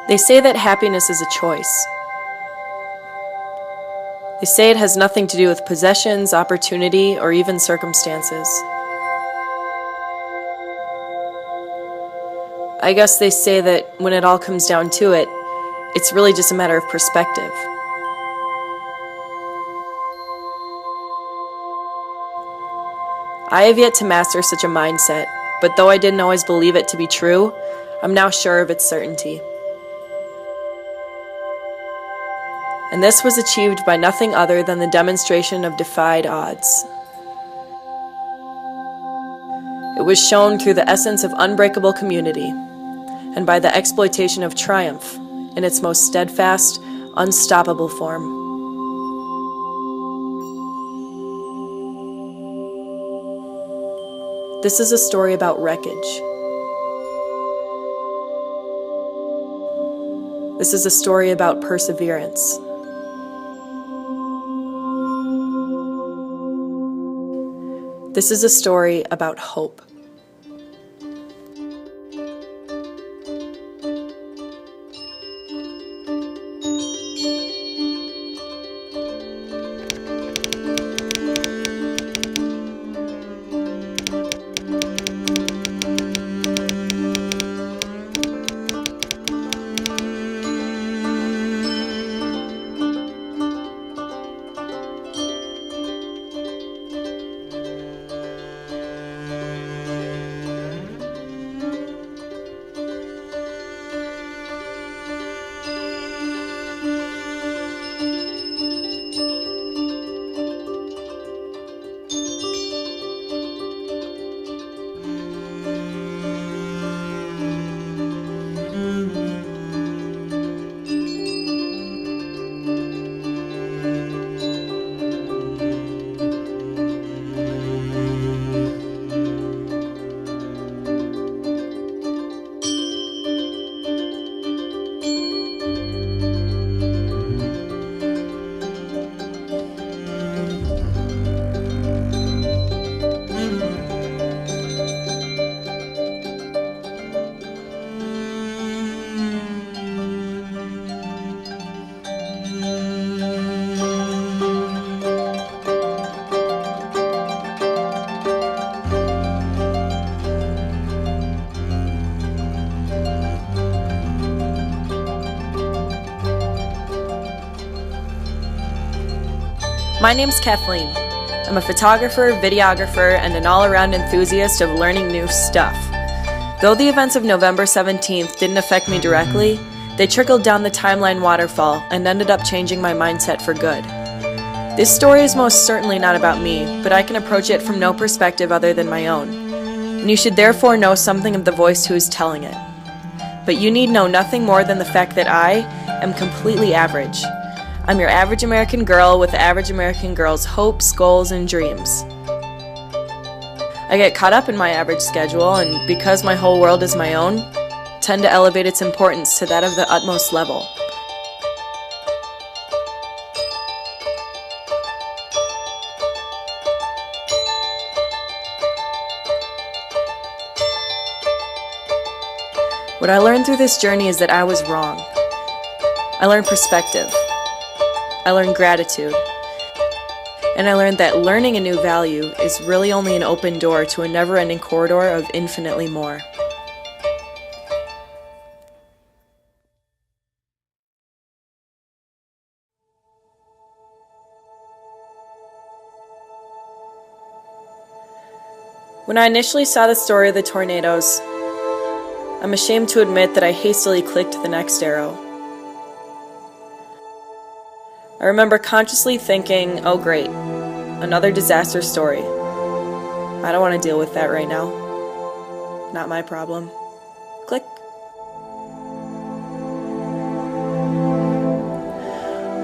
They say that happiness is a choice. They say it has nothing to do with possessions, opportunity, or even circumstances. I guess they say that when it all comes down to it, it's really just a matter of perspective. I have yet to master such a mindset, but though I didn't always believe it to be true, I'm now sure of its certainty. And this was achieved by nothing other than the demonstration of defied odds. It was shown through the essence of unbreakable community, and by the exploitation of triumph in its most steadfast, unstoppable form. This is a story about wreckage. This is a story about perseverance. This is a story about hope. My name's Kathleen. I'm a photographer, videographer, and an all-around enthusiast of learning new stuff. Though the events of November 17th didn't affect me directly, they trickled down the timeline waterfall and ended up changing my mindset for good. This story is most certainly not about me, but I can approach it from no perspective other than my own. And you should therefore know something of the voice who is telling it. But you need know nothing more than the fact that I am completely average. I'm your average American girl with the average American girl's hopes, goals, and dreams. I get caught up in my average schedule, and because my whole world is my own, tend to elevate its importance to that of the utmost level. What I learned through this journey is that I was wrong. I learned perspective. I learned gratitude. And I learned that learning a new value is really only an open door to a never-ending corridor of infinitely more. When I initially saw the story of the tornadoes, I'm ashamed to admit that I hastily clicked the next arrow. I remember consciously thinking, oh great, another disaster story. I don't want to deal with that right now. Not my problem. Click.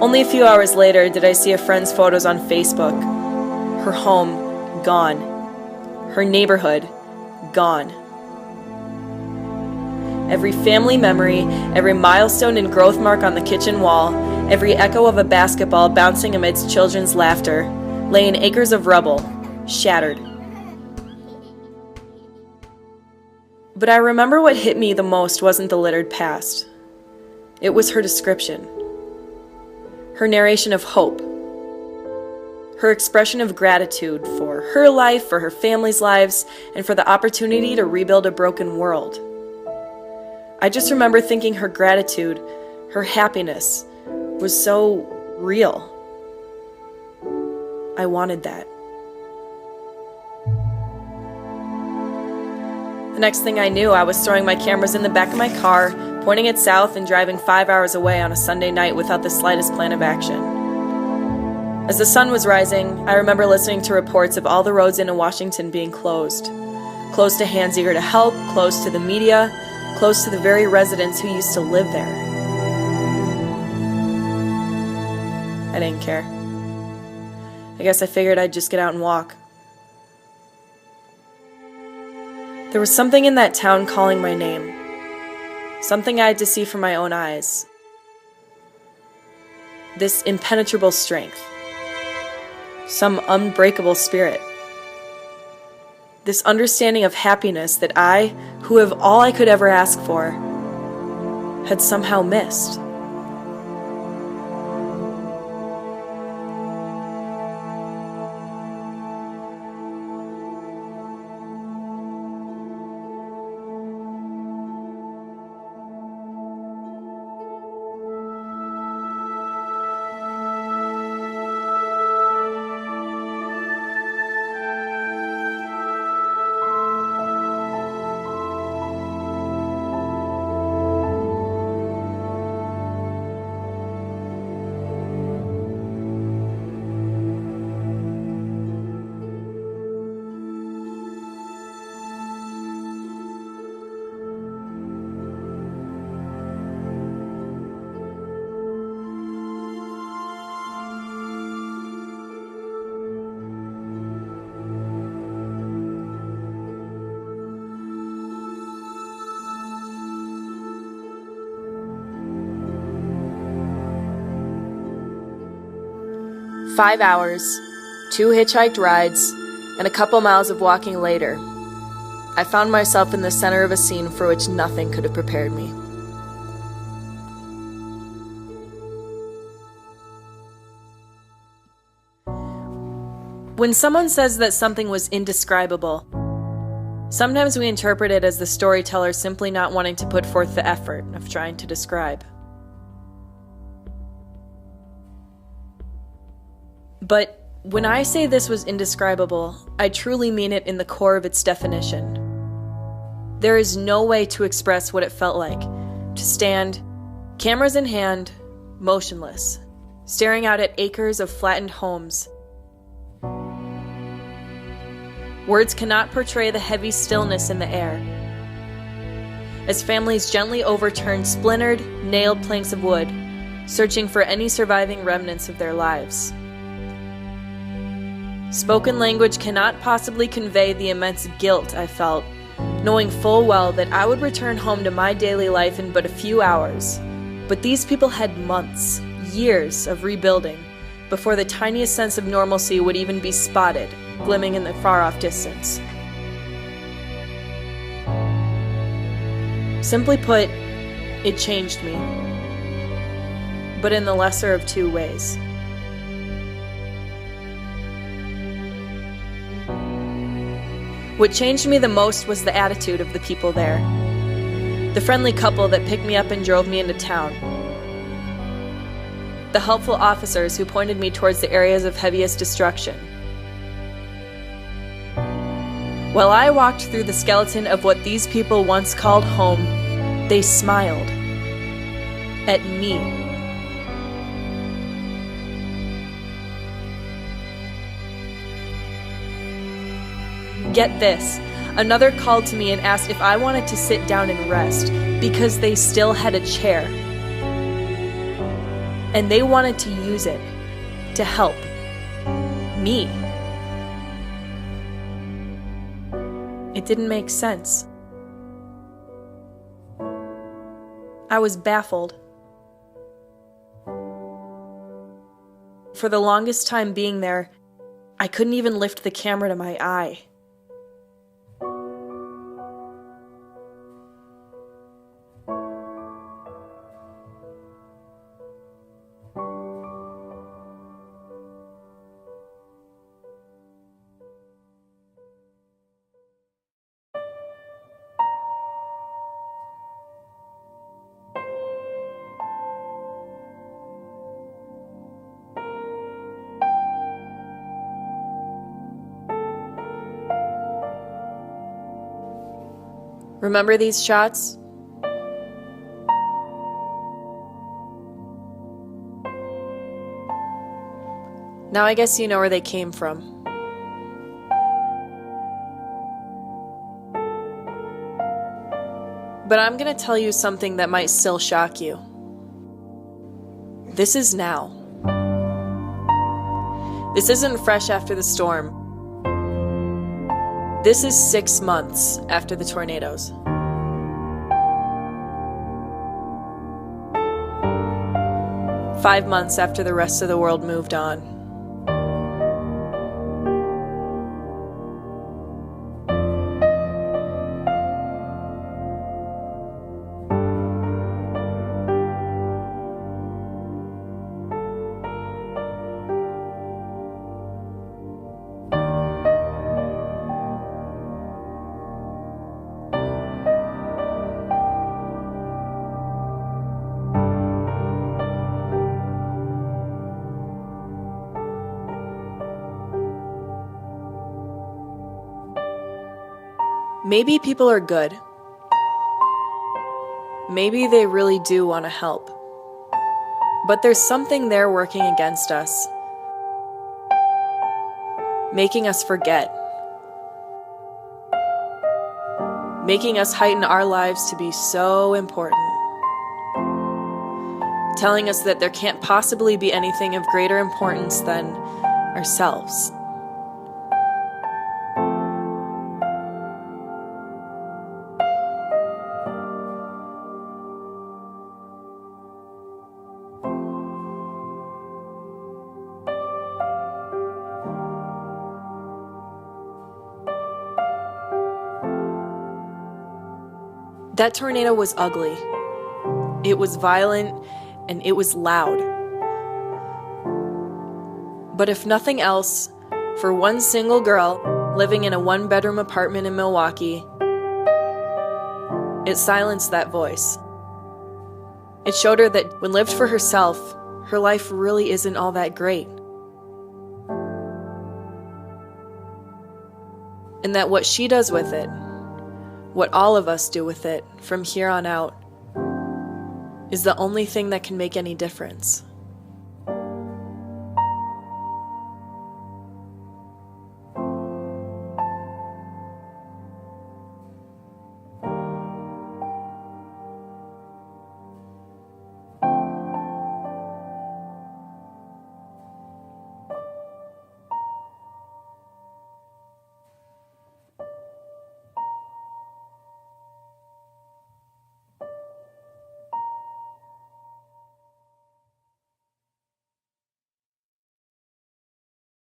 Only a few hours later did I see a friend's photos on Facebook. Her home, gone. Her neighborhood, gone. Every family memory, every milestone and growth mark on the kitchen wall, every echo of a basketball bouncing amidst children's laughter, lay in acres of rubble, shattered. But I remember what hit me the most wasn't the littered past. It was her description, her narration of hope, her expression of gratitude for her life, for her family's lives, and for the opportunity to rebuild a broken world. I just remember thinking her gratitude, her happiness, was so real. I wanted that. The next thing I knew, I was throwing my cameras in the back of my car, pointing it south and driving 5 hours away on a Sunday night without the slightest plan of action. As the sun was rising, I remember listening to reports of all the roads into Washington being closed. Closed to hands eager to help, closed to the media, closed to the very residents who used to live there. I didn't care. I guess I figured I'd just get out and walk. There was something in that town calling my name. Something I had to see from my own eyes. This impenetrable strength. Some unbreakable spirit. This understanding of happiness that I, who have all I could ever ask for, had somehow missed. "5 hours, 2 hitchhiked rides, and a couple miles of walking later, I found myself in the center of a scene for which nothing could have prepared me. When someone says that something was indescribable, sometimes we interpret it as the storyteller simply not wanting to put forth the effort of trying to describe. But when I say this was indescribable, I truly mean it in the core of its definition. There is no way to express what it felt like to stand, cameras in hand, motionless, staring out at acres of flattened homes. Words cannot portray the heavy stillness in the air. As families gently overturned splintered, nailed planks of wood, searching for any surviving remnants of their lives. Spoken language cannot possibly convey the immense guilt I felt, knowing full well that I would return home to my daily life in but a few hours. But these people had months, years of rebuilding before the tiniest sense of normalcy would even be spotted, glimmering in the far-off distance. Simply put, it changed me, but in the lesser of two ways. What changed me the most was the attitude of the people there. The friendly couple that picked me up and drove me into town. The helpful officers who pointed me towards the areas of heaviest destruction. While I walked through the skeleton of what these people once called home, they smiled at me. Get this, another called to me and asked if I wanted to sit down and rest because they still had a chair. And they wanted to use it to help me. It didn't make sense. I was baffled. For the longest time being there, I couldn't even lift the camera to my eye. Remember these shots? Now I guess you know where they came from. But I'm gonna tell you something that might still shock you. This is now. This isn't fresh after the storm. This is 6 months after the tornadoes. Five months after the rest of the world moved on. Maybe people are good. Maybe they really do want to help. But there's something there working against us, making us forget, making us heighten our lives to be so important, telling us that there can't possibly be anything of greater importance than ourselves. That tornado was ugly. It was violent and it was loud. But if nothing else, for one single girl living in a one-bedroom apartment in Milwaukee, it silenced that voice. It showed her that when lived for herself, her life really isn't all that great. And that what she does with it, what all of us do with it from here on out, is the only thing that can make any difference.